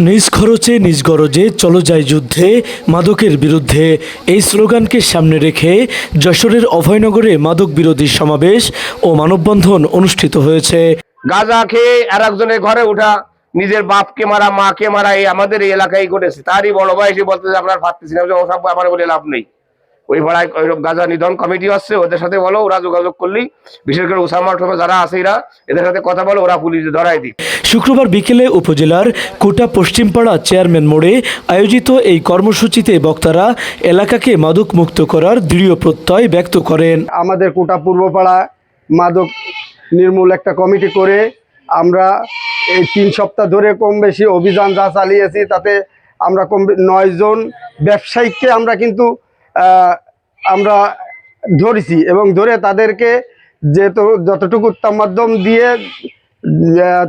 নিজ খরচে নিজ গরজে চলো যাই যুদ্ধে মাদকের বিরুদ্ধে এই স্লোগানকে সামনে রেখে যশোরের অভয়নগরে মাদক বিরোধী সমাবেশ ও মানববন্ধন অনুষ্ঠিত হয়েছে। গাঁজা খেয়ে আর একজনের ঘরে উঠা, নিজের বাপকে মারা, মাকে মারা, এই আমাদের এই এলাকায় ঘটেছে। তারই বড় ভাই এসে বলতে আপনার ভাবতেছি না, ওসব আমার বলে লাভ নেই। ওই ভাড়ায় গাঁজা নিধন কমিটি আসছে, ওদের সাথে বলো, ওরা যোগাযোগ করলি, বিশেষ করে ওসামা যারা আছে এরা, এদের সাথে কথা বলো, ওরা পুলিশে ধরাই দিই। শুক্রবার বিকেলে উপজেলার কোটা পশ্চিমপাড়া চেয়ারম্যান মোড়ে আয়োজিত এই কর্মসূচিতে বক্তারা এলাকাকে মাদক মুক্ত করার দৃঢ় প্রত্যয় ব্যক্ত করেন। আমাদের কোটা পূর্বপাড়া মাদক নির্মূল একটা কমিটি করে আমরা এই 3 সপ্তাহ ধরে কম বেশি অভিযান যা চালিয়েছি, তাতে আমরা 9 জন ব্যবসায়িককে আমরা কিন্তু আমরা ধরেছি এবং ধরে তাদেরকে যেহেতু যতটুকু উত্তম মাধ্যম দিয়ে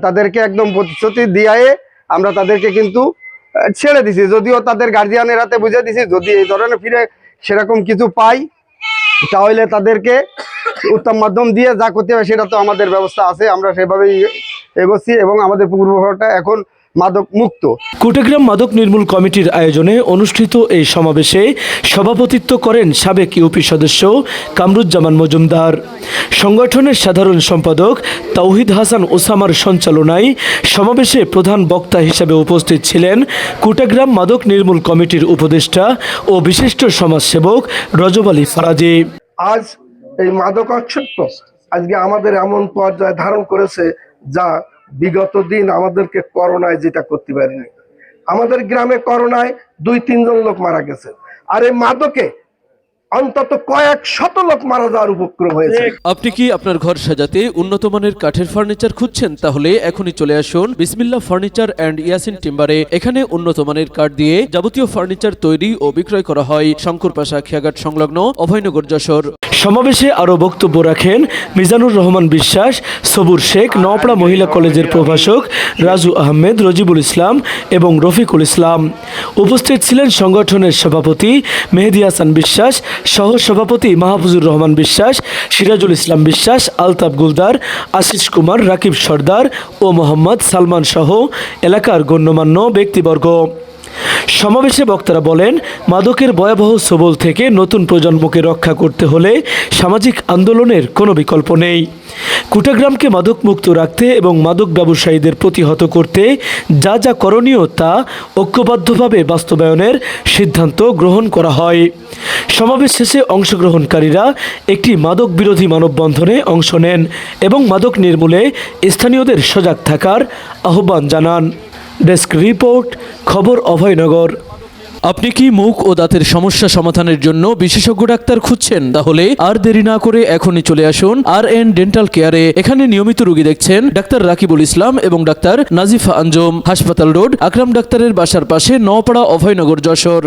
তাদেরকে একদম প্রতিশ্রুতি দিয়ে আমরা তাদেরকে কিন্তু ছেড়ে দিছি। যদিও তাদের গার্জিয়ানের হাতে বুঝে দিছি, যদি এই ধরনের ফিরে সেরকম কিছু পাই তাহলে তাদেরকে উত্তম মাধ্যম দিয়ে যা করতে হবে সেটা তো আমাদের ব্যবস্থা আছে, আমরা সেভাবেই এগোচ্ছি এবং আমাদের পূর্বপাড়াটা এখন মাদক মুক্ত। কুটাগ্রাম মাদক নির্মূল কমিটির আয়োজনে অনুষ্ঠিত এই সমাবেশে সভাপতিত্ব করেন সাবেক ইউপি সদস্য কামরুজ্জামান মজুমদার। সংগঠনের সাধারণ সম্পাদক তাওহিদ হাসান ওসামার সঞ্চালনায় সমাবেশে প্রধান বক্তা হিসেবে উপস্থিত ছিলেন কুটাগ্রাম মাদক নির্মূল কমিটির উপদেষ্টা ও বিশিষ্ট সমাজসেবক রজব আলী ফারাজি। আজ এই মাদকাসক্ত আজকে আমাদের এমন পর্যায়ে ধারণ করেছে যা বিগত দিন আমাদেরকে করোনায় যেটা করতে পারেনি। আমাদের গ্রামে করোনায় 2-3 জন লোক মারা গেছে, আর এই মাদকে অন্তত কয়েক শত লোক মারা যাওয়ার উপক্রম হয়েছে। আপনি কি আপনার ঘর সাজাতে উন্নত মানের কাঠের ফার্নিচার খুঁজছেন? তাহলে এখনই চলে আসুন বিসমিল্লাহ ফার্নিচার অ্যান্ড ইয়াসিন টিম্বারে। এখানে উন্নত মানের কাঠ দিয়ে যাবতীয় ফার্নিচার তৈরি ও বিক্রয় করা হয়। শঙ্কর পাশা খেয়াঘাট সংলগ্ন অভয়নগর, যশোর। সমাবেশে আরও বক্তব্য রাখেন মিজানুর রহমান বিশ্বাস, সবুর শেখ, নওপাড়া মহিলা কলেজের প্রভাষক রাজু আহমেদ, রজিবুল ইসলাম এবং রফিকুল ইসলাম। উপস্থিত ছিলেন সংগঠনের সভাপতি মেহেদি হাসান বিশ্বাস, সহ সভাপতি মাহফুজুর রহমান বিশ্বাস, সিরাজুল ইসলাম বিশ্বাস, আলতাফ গুলদার, আশিস কুমার, রাকিব সর্দার ও মোহাম্মদ সালমান সহ এলাকার গণ্যমান্য ব্যক্তিবর্গ। সমাবেশে বক্তারা বলেন, মাদকের ভয়াবহ ছোবল থেকে নতুন প্রজন্মকে রক্ষা করতে হলে সামাজিক আন্দোলনের কোনো বিকল্প নেই। কুটাগ্রামকে মাদক মুক্ত রাখতে এবং মাদক ব্যবসায়ীদের প্রতিহত করতে যা যা করণীয় তা ঐক্যবদ্ধভাবে বাস্তবায়নের সিদ্ধান্ত গ্রহণ করা হয়। সমাবেশ শেষে অংশগ্রহণকারীরা একটি মাদক বিরোধী মানববন্ধনে অংশ নেন এবং মাদক নির্মূলে স্থানীয়দের সজাগ থাকার আহ্বান জানান। ডেস্ক রিপোর্ট, খবর অভয়নগর। আপনি কি মুখ ও দাঁতের সমস্যা সমাধানের জন্য বিশেষজ্ঞ ডাক্তার খুঁজছেন? তাহলে আর দেরি না করে এখনই চলে আসুন RN ডেন্টাল কেয়ারে। এখানে নিয়মিত রোগী দেখছেন ডাক্তার রাকিবুল ইসলাম এবং ডাক্তার নাজিফা আঞ্জুম। হাসপাতাল রোড, আকরাম ডাক্তারের বাসার পাশে, নওপাড়া, অভয়নগর, যশোর।